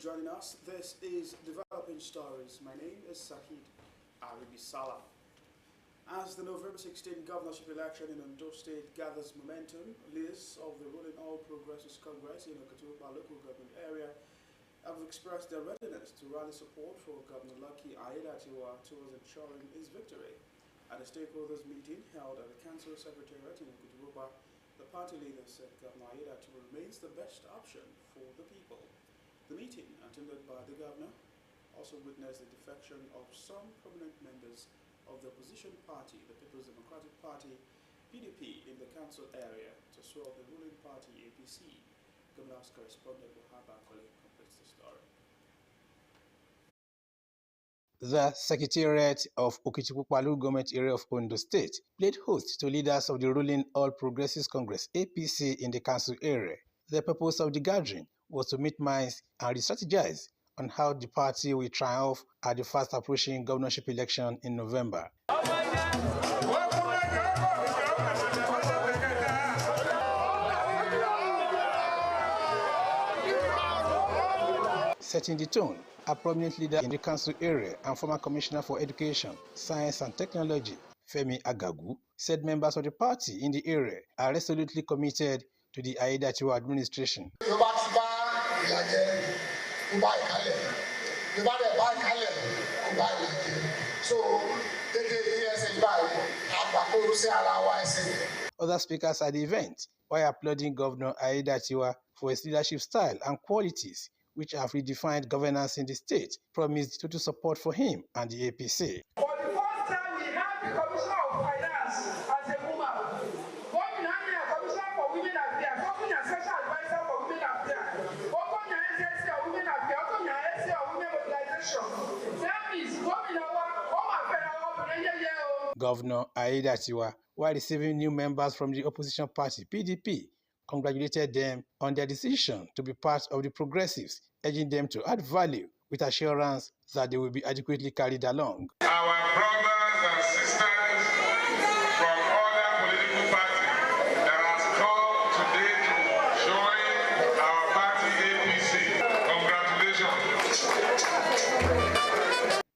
joining us. This is Developing Stories. My name is Sahid Aribisala. As the November 16 governorship election in Ondo State gathers momentum, leaders of the ruling All Progressives Congress in Okitiukpa local government area have expressed their readiness to rally support for Governor Lucky Aiyedatiwa towards ensuring his victory. At a stakeholders meeting held at the Council Secretariat in Okitiukpa, the party leader said Governor Aiyedatiwa remains the best option for the people. The meeting, attended by the governor, also witnessed the defection of some prominent members of the opposition party, the People's Democratic Party, PDP, in the council area to swell the ruling party, APC. Governor's correspondent Wahab Akole completes the story. The Secretariat of Okitiukpa Government Area of Ondo State played host to leaders of the ruling All Progressives Congress (APC) in the council area. The purpose of the gathering was to meet minds and re-strategize on how the party will triumph at the fast approaching governorship election in November. Setting the tone, a prominent leader in the council area and former commissioner for education, science and technology, Femi Agagu, said members of the party in the area are resolutely committed to the Aiyedatiwa administration. Other speakers at the event, while applauding Governor Aiyedatiwa for his leadership style and qualities, which have redefined governance in the state, promised total support for him and the APC. For the first time, we have the Commissioner of Finance as a woman. Going on here, Commissioner for Women Affairs, talking a special advisor for Women Affairs, talking a SSC of Women Affairs, talking a SSC of Women Mobilization. That means Governor Aiyedatiwa, while receiving new members from the opposition party, PDP, congratulated them on their decision to be part of the progressives, urging them to add value with assurance that they will be adequately carried along. Our brothers and sisters from other political parties that has come today to join our party APC. Congratulations.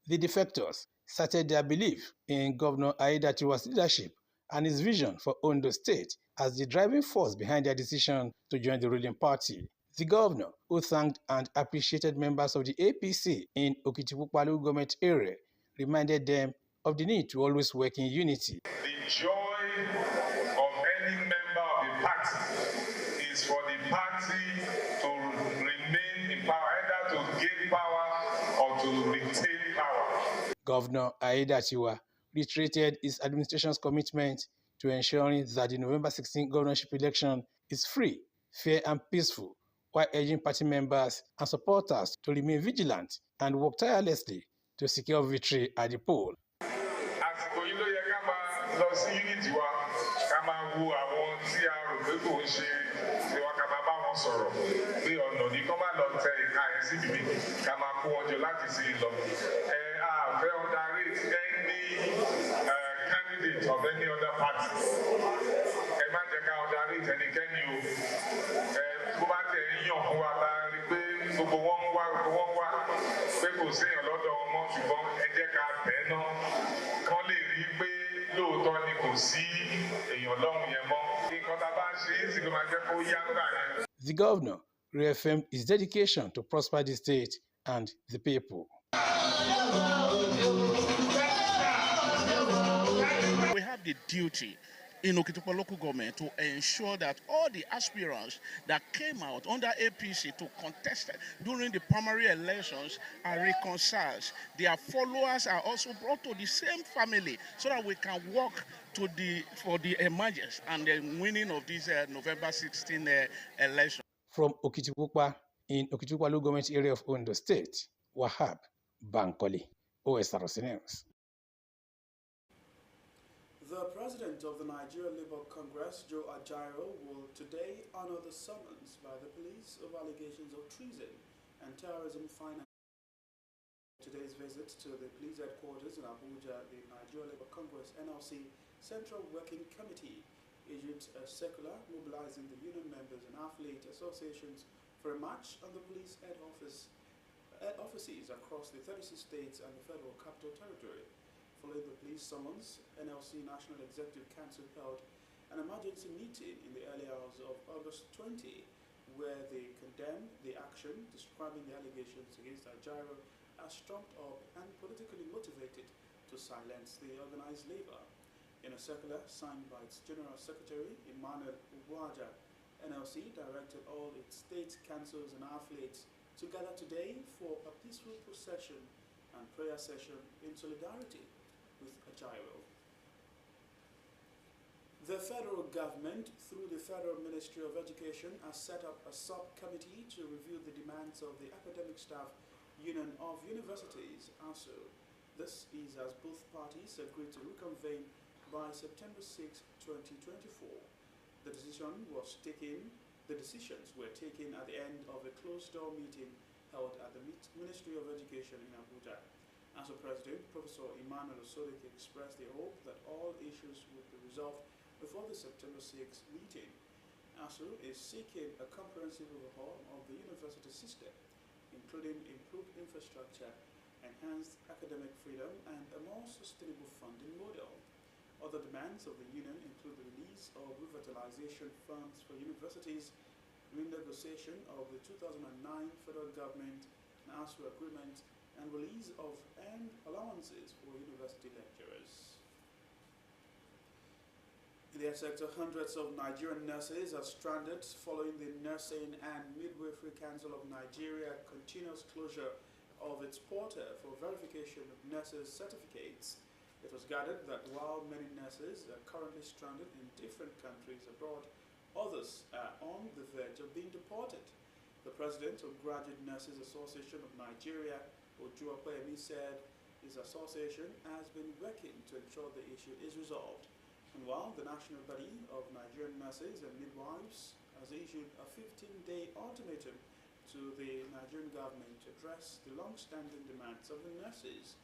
The defectors cited their belief in Governor Aiyedatiwa's leadership and his vision for Ondo State as the driving force behind their decision to join the ruling party. The governor, who thanked and appreciated members of the APC in Okitiukpa government area, reminded them of the need to always work in unity. The joy of any member of the party is for the party to remain in power, either to gain power or to retain power. Governor Aiyedatiwa reiterated his administration's commitment to ensuring that the November 16 governorship election is free, fair and peaceful, while urging party members and supporters to remain vigilant and work tirelessly to secure victory at the poll. Candidate of any other party. The governor reaffirmed his dedication to prosper the state and the people. We have the duty in Okitiukpa local government to ensure that all the aspirants that came out under APC to contest during the primary elections are reconciled. Their followers are also brought to the same family so that we can work for the emergence and the winning of this November 16 election. From Okitiukpa in Okitiukpa government area of Ondo State, Wahab Bankole, Osrc News. The president of the Nigeria Labour Congress, Joe Ajaero, will today honor the summons by the police of allegations of treason and terrorism finance. Today's visit to the police headquarters in Abuja, the Nigeria Labour Congress NLC Central Working Committee issued a circular mobilizing the union members and affiliate associations for a march on the police head office head offices across the 36 states and the Federal Capital Territory. Following the police summons, NLC National Executive Council held an emergency meeting in the early hours of August 20, where they condemned the action, describing the allegations against Ajaero as trumped up and politically motivated to silence the organized labor. In a circular signed by its General Secretary, Emmanuel Uwaja, NLC directed all its state councils and affiliates to gather today for a peaceful procession and prayer session in solidarity with Ajaero. The federal government, through the Federal Ministry of Education, has set up a subcommittee to review the demands of the Academic Staff Union of Universities, ASU. This is as both parties agreed to reconvene by September 6, 2024. The decisions were taken at the end of a closed-door meeting held at the Ministry of Education in Abuja. ASU President Professor Emmanuel Osrc expressed the hope that all issues would be resolved before the September 6 meeting. ASU is seeking a comprehensive overhaul of the university system, including improved infrastructure, enhanced academic freedom, and a more sustainable funding model. Other demands of the union include the release of revitalization funds for universities, renegotiation of the 2009 federal government and ASU agreement, and release of earned allowances for university lecturers. In the health sector, hundreds of Nigerian nurses are stranded following the Nursing and Midwifery Council of Nigeria continuous closure of its portal for verification of nurses' certificates. It was gathered that while many nurses are currently stranded in different countries abroad, others are on the verge of being deported. The president of Graduate Nurses Association of Nigeria, Ojo Apayemi, said his association has been working to ensure the issue is resolved. And while the national body of Nigerian nurses and midwives has issued a 15-day ultimatum to the Nigerian government to address the long-standing demands of the nurses,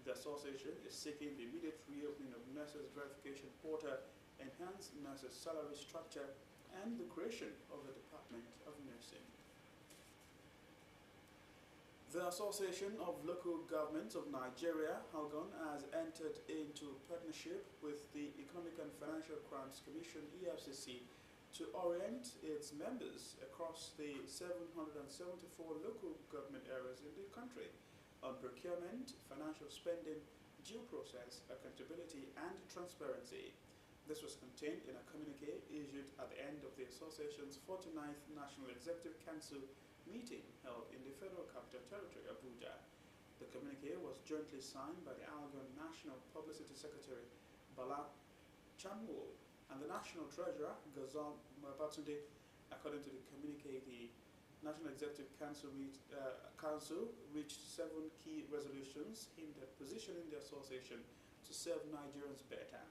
the association is seeking the immediate reopening of nurses' verification portal, enhanced nurses' salary structure, and the creation of a Department of Nursing. The Association of Local Governments of Nigeria, ALGON, has entered into partnership with the Economic and Financial Crimes Commission, EFCC, to orient its members across the 774 local government areas in the country on procurement, financial spending, due process, accountability, and transparency. This was contained in a communique issued at the end of the association's 49th National Executive Council meeting held in the Federal Capital Territory, Abuja. The communique was jointly signed by the ALGON National Publicity Secretary, Bala Chamwo, and the National Treasurer, Gazan Mabatunde. According to the communique, the National Executive Council reached 7 key resolutions aimed at positioning the association to serve Nigerians better.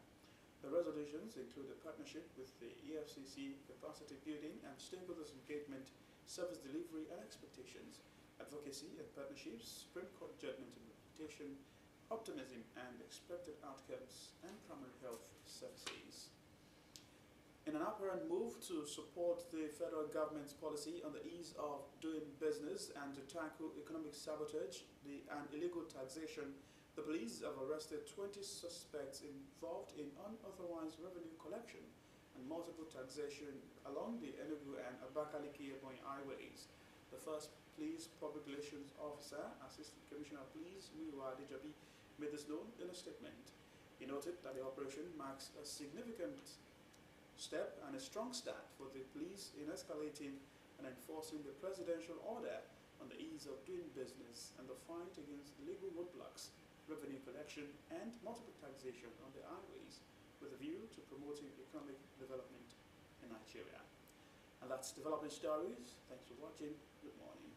The resolutions include a partnership with the EFCC, capacity building and stakeholders engagement, service delivery and expectations, advocacy and partnerships, Supreme Court judgment and reputation, optimism and expected outcomes, and primary health services. In an apparent move to support the federal government's policy on the ease of doing business and to tackle economic sabotage and illegal taxation, the police have arrested 20 suspects involved in unauthorized revenue collection and multiple taxation along the Enugu and Abakaliki-Ebonyi highways. The first police public relations officer, Assistant Commissioner of Police, Muyiwa Adejobi, made this known in a statement. He noted that the operation marks a significant step and a strong start for the police in escalating and enforcing the presidential order on the ease of doing business and the fight against illegal roadblocks, revenue collection, and multiple taxation on the highways, with a view to promoting economic development in Nigeria. And that's Development Stories. Thanks for watching. Good morning.